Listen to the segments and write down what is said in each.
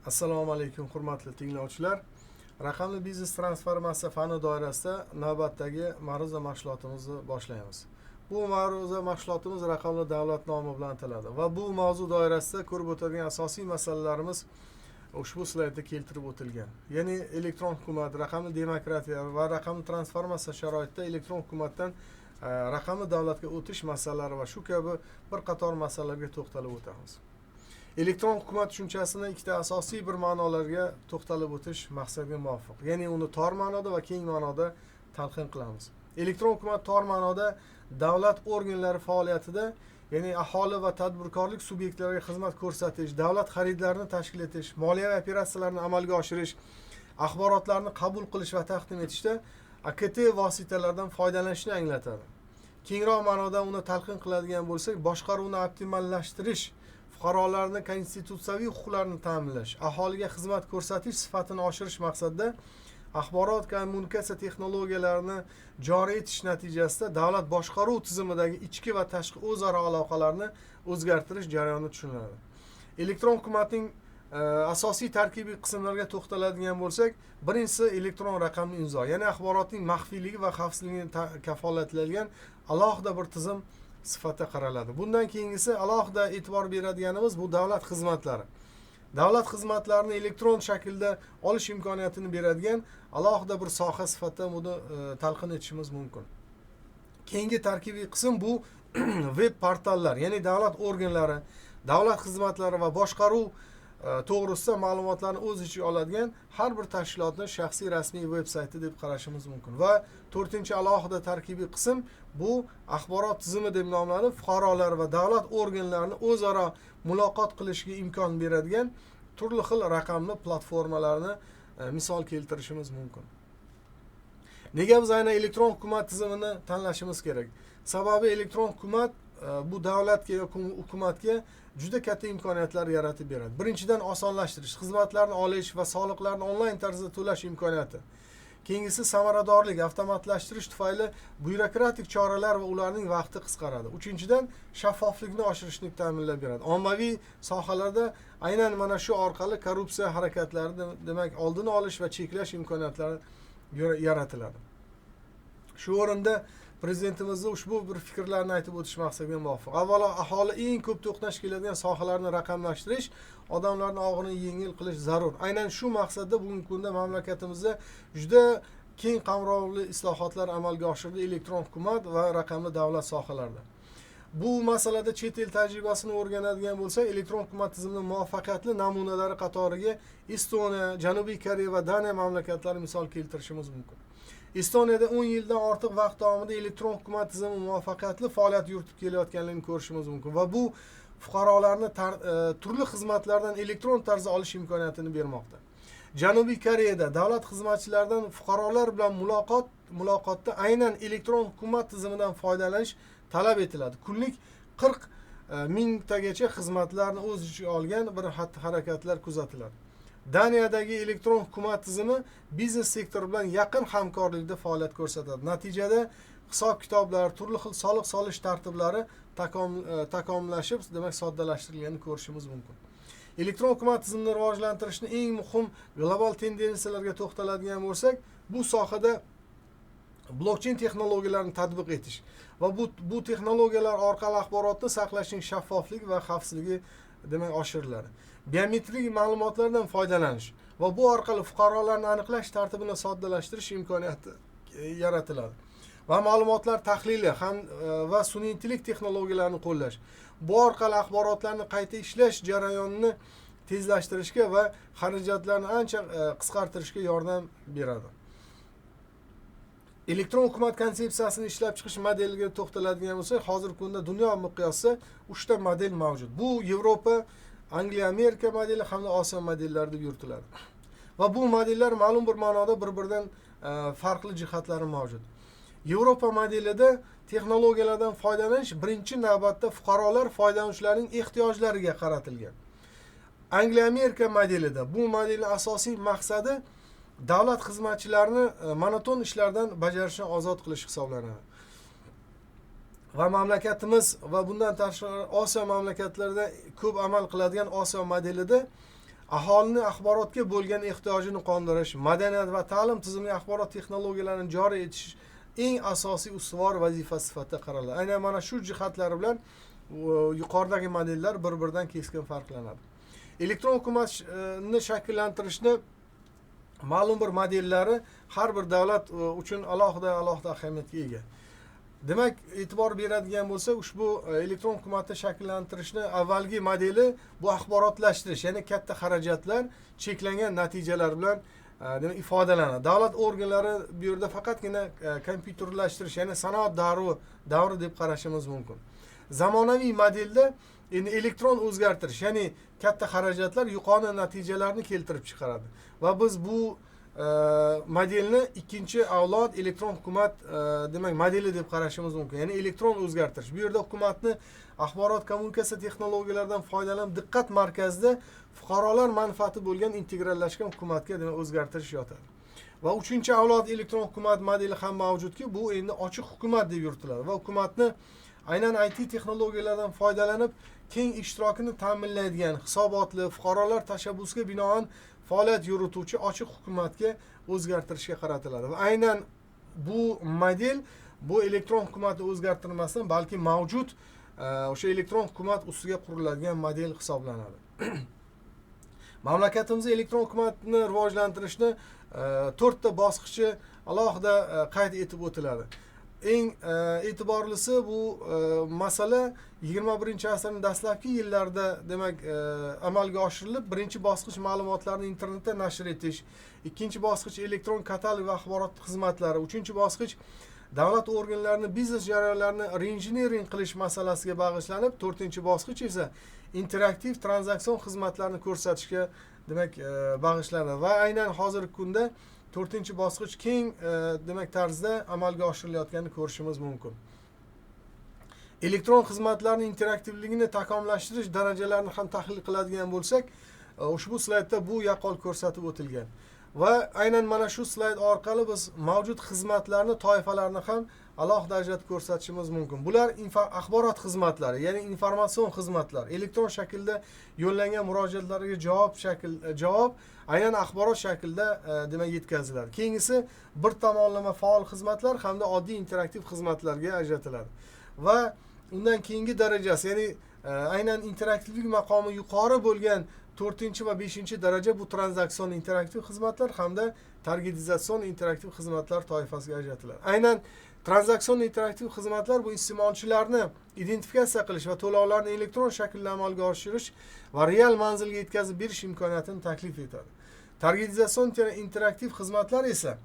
Assalomu alaykum hurmatli tinglovchilar. Raqamli biznes transformatsiya fani doirasida navbatdagi ma'ruza mashg'ulotimizni boshlaymiz. Bu ma'ruza mashg'ulotimiz raqamli davlat nomi bilan ataladi va bu mavzu doirasida ko'rib o'tadigan asosiy masalalarimiz ushbu slaydda keltirib o'tilgan. Ya'ni elektron hukumat, raqamli demokratiya va raqamli transformatsiya sharoitida elektron hukumatdan raqamli davlatga o'tish masalalari va shu kabi bir qator masalalarga to'xtalib o'tamiz. Elektron hukumat tushunchasini ikkita asosiy bir ma'nolarga to'xtalib o'tish maqsadga muvofiq. Ya'ni uni tor ma'noda va keng ma'noda talqin qilamiz. Elektron hukumat tor ma'noda davlat organlari faoliyatida, ya'ni aholi va tadbirkorlik subyektlariga xizmat ko'rsatish, davlat xaridlarini tashkil etish, moliyaviy operatsiyalarni amalga oshirish, axborotlarni qabul qilish va taqdim etishda AKT vositalaridan foydalanishni anglatadi. Kengroq ma'noda uni talqin qiladigan bo'lsak, boshqaruvni optimallashtirish, fuqarolarning konstitutsiyaviy huquqlarini ta'minlash, aholiga xizmat ko'rsatish sifatini oshirish maqsadida axborot kommunikatsiya texnologiyalarini joriy etish natijasida davlat boshqaruv tizimidagi ichki va tashqi o'zaro aloqalarni o'zgartirish jarayoni tushuniladi. Elektron hukumatning asosiy tarkibiy qismlariga to'xtaladigan bo'lsak, birinchisi elektron raqamli imzo, ya'ni axborotning maxfiyligi va xavfsizligini kafolatlaydigan alohida bir tizim sifatida qaraladi. Bundan keyingisi alohida e'tibor beradiganimiz bu davlat xizmatlari. Davlat xizmatlarini elektron shaklda olish imkoniyatini beradigan alohida bir soha sifatida buni talqin etishimiz mumkin. Keyingi tarkibiy qism bu web portallar, ya'ni davlat organlari, davlat xizmatlari va boshqaruv to'g'risida ma'lumotlarni o'z ichiga oladigan har bir tashkilotning shaxsiy rasmiy veb-sayti deb qarashimiz mumkin. Va to'rtinchi alohida tarkibiy qism bu axborot tizimi deb nomlanib, fuqarolar va davlat organlarini o'zaro muloqot qilishga imkon beradigan turli xil raqamli platformalarni misol keltirishimiz mumkin. Nega biz aynan elektron hukumat tizimini tanlashimiz kerak? Sababi elektron hukumat bu davlatga yoki hukumatga juda katta imkoniyatlar yaratib beradi. Birinchidan osonlashtirish, xizmatlarni olish va soliqlarni onlayn tarzda to'lash imkoniyati. Keyingisi samaradorlik, avtomatlashtirish tufayli byurokratik choralar va ularning vaqti qisqaradi. Uchinchidan shaffoflikni oshirishni ta'minlab beradi. Ommaviy sohalarda aynan mana shu orqali korrupsiya harakatlarini, demak, oldini olish va cheklash imkoniyatlari yaratiladi. Shu o'rinda Prezidentimizning ushbu bir fikrlarni aytib o'tish maqsadiga muvofiq. Avvalo, aholi eng ko'p to'qnash keladigan sohalarni raqamlashtirish, odamlarning og'irini yengil qilish zarur. Aynan shu maqsadda bugungi kunda mamlakatimizda juda keng qamrovli islohotlar amalga oshirildi elektron hukumat va raqamli davlat sohalarida. Bu masalada chet el tajribasini o'rganadigan bo'lsak, elektron hukumat tizimining muvaffaqiyatli namunalari qatoriga Estoniya, Janubiy Koreya va Daniya mamlakatlari misol keltirishimiz mumkin. Estoniyada 10 yildan ortiq vaqt davomida elektron hukumat tizimi muvaffaqiyatli faoliyat yuritib kelayotganligini ko'rishimiz mumkin va bu fuqarolarni turli xizmatlardan elektron tarzda olish imkoniyatini bermoqda. Janubiy Koreyada davlat xizmatchilaridan fuqarolar bilan muloqotda aynan elektron hukumat tizimidan foydalanish talab etiladi. Kunlik 40 mingtagacha xizmatlarni o'z ichiga olgan bir xatti-harakatlar kuzatiladi. Daniyadagi elektron hukumat tizimi biznes sektori bilan yaqin hamkorlikda faoliyat ko'rsatadi. Natijada hisob-kitoblar, turli xil soliq solish tartiblari takomillashib, demak, soddalashtirilganini ko'rishimiz mumkin. Elektron hukumat tizimini rivojlantirishning eng muhim global tendensiyalarga to'xtaladigan bo'lsak, bu sohada blokchain texnologiyalarini tatbiq etish va bu texnologiyalar orqali axborotni saqlashning shaffofligi va xavfsizligi, demak, oshiriladi. Biometrik ma'lumotlardan foydalanish va bu orqali fuqarolarni aniqlash tartibini soddalashtirish imkoniyati yaratiladi. Va ma'lumotlar tahlili va sun'iy intellekt texnologiyalarini qo'llash. Bu orqali axborotlarni qayta ishlash jarayonini tezlashtirishga va xarajatlarni ancha qisqartirishga yordam beradi. Elektron hukumat konsepsiyasini ishlab chiqish modeliga to'xtaladigan bo'lsak, hozirgi kunda dunyo miqyosida 3 ta model mavjud. Bu Yevropa, Angliya, Amerika modeli hamda Osiyo modellari deb yuritiladi. Va bu modellar ma'lum bir ma'noda bir-biridan farqli jihatlari mavjud. Yevropa modelida texnologiyalardan foydalanish birinchi navbatda fuqarolar foydalanuvchilarning ehtiyojlariga qaratilgan. Angliya, Amerika modelida bu modelning asosiy maqsadi davlat xizmatchilarini monoton ishlardan bajarishni ozod qilish hisoblanadi. Va mamlakatimiz va bundan tashqari Osiyo mamlakatlarida ko'p amal qiladigan Osiyo modelida aholini axborotga bo'lgan ehtiyojini qondirish, madaniyat va ta'lim tizimiga axborot texnologiyalarini joriy etish eng asosiy ustuvor vazifa sifatida qaraladi. Aynan mana shu jihatlari bilan yuqoridagi modellar bir-biridan keskin farqlanadi. Elektron hukumatni shakllantirishni ma'lum bir modellari har bir davlat uchun alohida ahamiyatga ega. Demak, e'tibor beradigan bo'lsak, ushbu elektron hukumatni shakllantirishni avvalgi modeli bu axborotlashtirish, ya'ni katta xarajatlar, cheklangan natijalar bilan demak ifodalanadi. Davlat organlari bu yerda faqatgina kompyuterlashtirish, ya'ni sanoat davri deb qarashimiz mumkin. Zamonaviy modelda endi elektron o'zgartirish, ya'ni katta xarajatlar yuqori natijalarni keltirib chiqaradi. Va biz bu modelni ikkinchi avlod elektron hukumat demak modeli deb qarashimiz mumkin. Ya'ni elektron o'zgartirish. Bu yerda hukumatni axborot kommunikatsiya texnologiyalaridan foydalanib diqqat markazida fuqarolar manfaati bo'lgan integrallashgan hukumatga demak o'zgartirish yotadi. Va uchinchi avlod elektron hukumat modeli ham mavjudki, bu endi ochiq hukumat deb yuritiladi va hukumatni aynan IT texnologiyalaridan foydalanib keng ishtirokini ta'minlaydigan hisobotli fuqarolar tashabbusiga binoan faoliyat yurituvchi ochiq hukumatga o'zgartirishga qaratiladi. Va aynan bu model bu elektron hukumatni o'zgartirmasdan, balki mavjud o'sha elektron hukumat ustiga quriladigan model hisoblanadi. Mamlakatimizda elektron hukumatni rivojlantirishni 4 ta bosqichi alohida qayd etib o'tiladi. Eng e'tiborlisi bu masala 21-asrning dastlabki yillarida demak amalga oshirilib, birinchi bosqich ma'lumotlarni internetda nashr etish, ikkinchi bosqich elektron katalog va axborot xizmatlari, uchinchi bosqich davlat organlarining biznes jarayonlarini reinjiniring qilish masalasiga bag'ishlanib, to'rtinchi bosqich esa interaktiv tranzaksion xizmatlarni ko'rsatishga demak bag'ishlanadi va aynan hozirgi kunda 4-chi bosqich keng demak tarzda amalga oshirilayotganini ko'rishimiz mumkin. Elektron xizmatlarning interaktivligini takomillashtirish darajalarini ham tahlil qiladigan bo'lsak, ushbu slaydda bu yaqqol ko'rsatib o'tilgan. Va aynan mana shu slayd orqali biz mavjud xizmatlarni toifalarini ham alohida ajratib ko'rsatishimiz mumkin. Bular axborot xizmatlari, ya'ni informatsion xizmatlar, elektron shaklda yo'llangan murojaatlarga javob aynan axborot shaklida demak yetkaziladi. Keyingisi bir tomonlama faol xizmatlar hamda oddiy interaktiv xizmatlarga ajratiladi. Va undan keyingi darajasi, ya'ni aynan interaktivlik maqomi yuqori bo'lgan 4 va 5 daraja bu tranzaksion interaktiv xizmatlar hamda targetizatsion interaktiv xizmatlar toifasiga ajratiladi. Aynan tranzaksion interaktiv xizmatlar bu iste'molchilarni identifikatsiya qilish va to'lovlarni elektron shaklda amalga oshirish va real manzilga yetkazib berish imkoniyatini taklif etadi. Targetizatsion interaktiv xizmatlar esa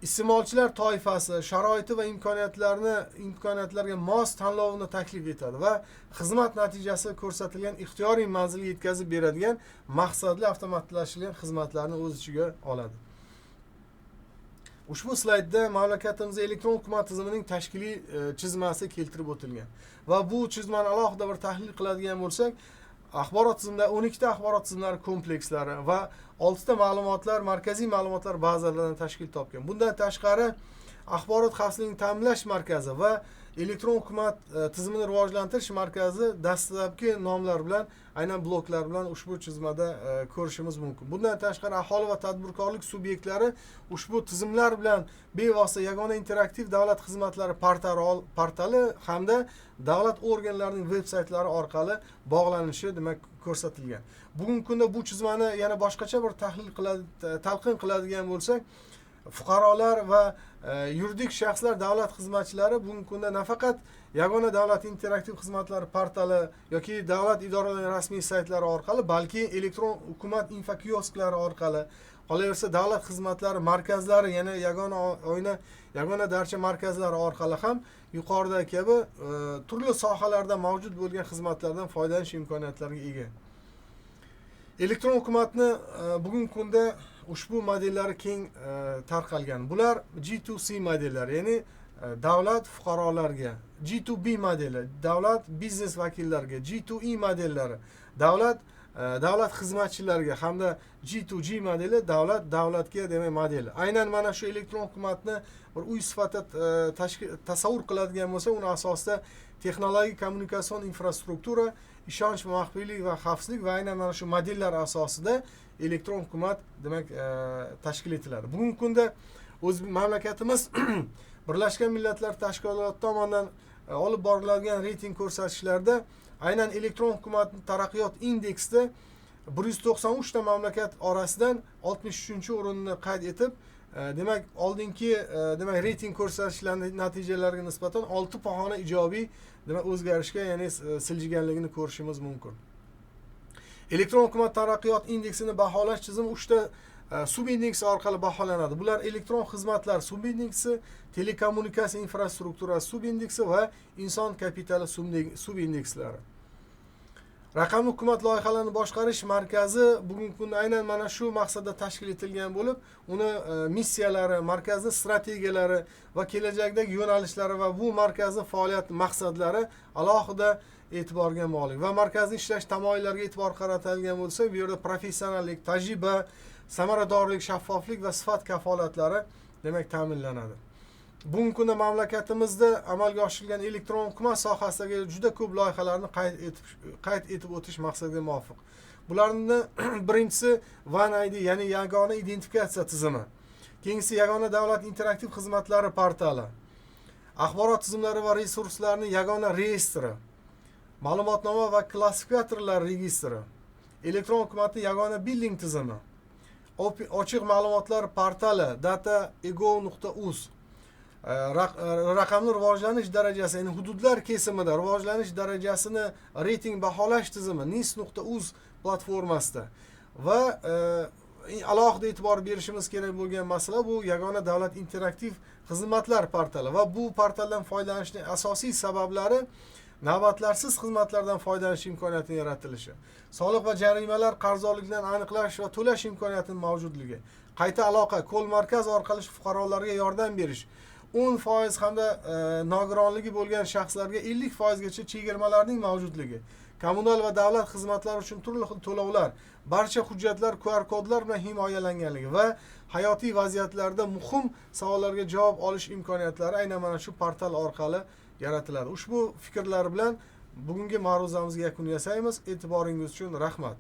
iste'molchilar toifasi, sharoiti va imkoniyatlarga mos tanlovini taklif etadi va xizmat natijasi ko'rsatilgan ixtiyoriy manzilga yetkazib beradigan maqsadli avtomatlashtirilgan xizmatlarni o'z ichiga oladi. Ushbu slaydda mamlakatimizda elektron hukumat tizimining tashkiliy chizmasi keltirib o'tilgan va bu chizmani alohida bir tahlil qiladigan bo'lsak, axborot tizimida 12 ta axborot tizimlari komplekslari va 6 ta markaziy ma'lumotlar bazalaridan tashkil topgan. Bundan tashqari axborot xavfsizligini ta'minlash markazi va elektron hukumat tizimini rivojlantirish markazi dastlabki nomlar bilan, aynan bloklar bilan ushbu chizmada ko'rishimiz mumkin. Bundan tashqari aholi va tadbirkorlik subyektlari ushbu tizimlar bilan bevosita yagona interaktiv davlat xizmatlari portali hamda davlat organlarining veb-saytlari orqali bog'lanishi demak ko'rsatilgan. Bugungi kunda bu chizmani yana boshqacha bir talqin qiladigan bo'lsak, fuqarolar va yuridik shaxslar davlat xizmatchilari bugungi kunda nafaqat yagona davlat interaktiv xizmatlari portali yoki davlat idoralarining rasmiy saytlari orqali, balki elektron hukumat infokiosklari orqali, qolaversa davlat xizmatlari markazlari, ya'ni yagona darcha markazlari orqali ham yuqoridagi kabi turli sohalarda mavjud bo'lgan xizmatlardan foydalanish imkoniyatlariga ega. Elektron hukumatni bugungi kunda ushbu modellari keng tarqalgan. Bular G2C modellari, ya'ni davlat fuqarolarga, G2B modeli, davlat biznes vakillariga, G2E modellari, davlat xizmatchilariga hamda G2G modeli davlatga demak modeli. Aynan mana shu elektron hukumatni bir uy sifatida tasavvur qiladigan bo'lsa, uni asosida texnologik kommunikatsion infrastruktura, ishonch, maxfiylik va xavfsizlik va aynan mana shu modellar asosida elektron hukumat demak tashkil etiladi. Bugungi kunda o'z mamlakatimiz Birlashgan Millatlar Tashkiloti tomonidan olib boriladigan reyting ko'rsatkichlarda aynan elektron hukumatning taraqqiyot indeksida 193 ta mamlakat orasidan 63-o'rinni qayd etib, demak oldingi demak reyting ko'rsatkichlarining natijalariga nisbatan 6 pog'ona ijobiy demak o'zgarishga, ya'ni siljiganligini ko'rishimiz mumkin. Elektron hukumat taraqqiyot indeksini baholash tizimi 3 ta subindeksi orqali baholanadi. Bular elektron xizmatlar subindeksi, telekommunikatsiya infrastrukturasi subindeksi va inson kapitali subindekslari. Raqamli hukumat loyihalarini boshqarish markazi bugungi kunda aynan mana shu maqsadda tashkil etilgan bo'lib, uni missiyalari, markazning strategiyalari va kelajakdagi yo'nalishlari va bu markazning faoliyat maqsadlari alohida e'tiborga molik va markazning ishlash tamoyillariga e'tibor qaratilgan bo'lsa, bu yerda professionallik, tajriba, samaradorlik, shaffoflik va sifat kafolatlari demak ta'minlanadi. Bugungi kunda mamlakatimizda amalga oshirilgan elektron hukumat sohasidagi juda ko'p loyihalarni qayd etib o'tish maqsadiga muvofiq. Bularning birinchisi One ID, ya'ni yagona identifikatsiya tizimi. Keyingisi yagona davlat interaktiv xizmatlari portali. Axborot tizimlari va resurslarining yagona reyestri. Ma'lumotnoma va klassifikatorlar registri. Elektron hukumatning yagona billing tizimi. Ochiq ma'lumotlar portali data.ego.uz. Raqamli rivojlanish darajasi, ya'ni hududlar kesimida rivojlanish darajasini reyting baholash tizimi NIS.uz platformasida va alohida e'tibor berishimiz kerak bo'lgan masala bu yagona davlat interaktiv xizmatlar portali va bu portaldan foydalanishning asosiy sabablari navbatlarsiz xizmatlardan foydalanish imkoniyatining yaratilishi, soliq va jarimalar qarzdorliklarni aniqlash va to'lash imkoniyatining mavjudligi, qayta aloqa, ko'l markaz orqali fuqarolarga yordam berish, 10% hamda nogironligi bo'lgan shaxslarga 50% gacha chegirmalarning mavjudligi, kommunal va davlat xizmatlari uchun turli xil to'lovlar, barcha hujjatlar QR kodlar bilan himoyalanganligi va hayotiy vaziyatlarda muhim savollarga javob olish imkoniyatlari aynan mana shu portal orqali yaratiladi. Ushbu fikrlar bilan bugungi ma'ruzamizga yakun yasaymiz. E'tiboringiz uchun rahmat.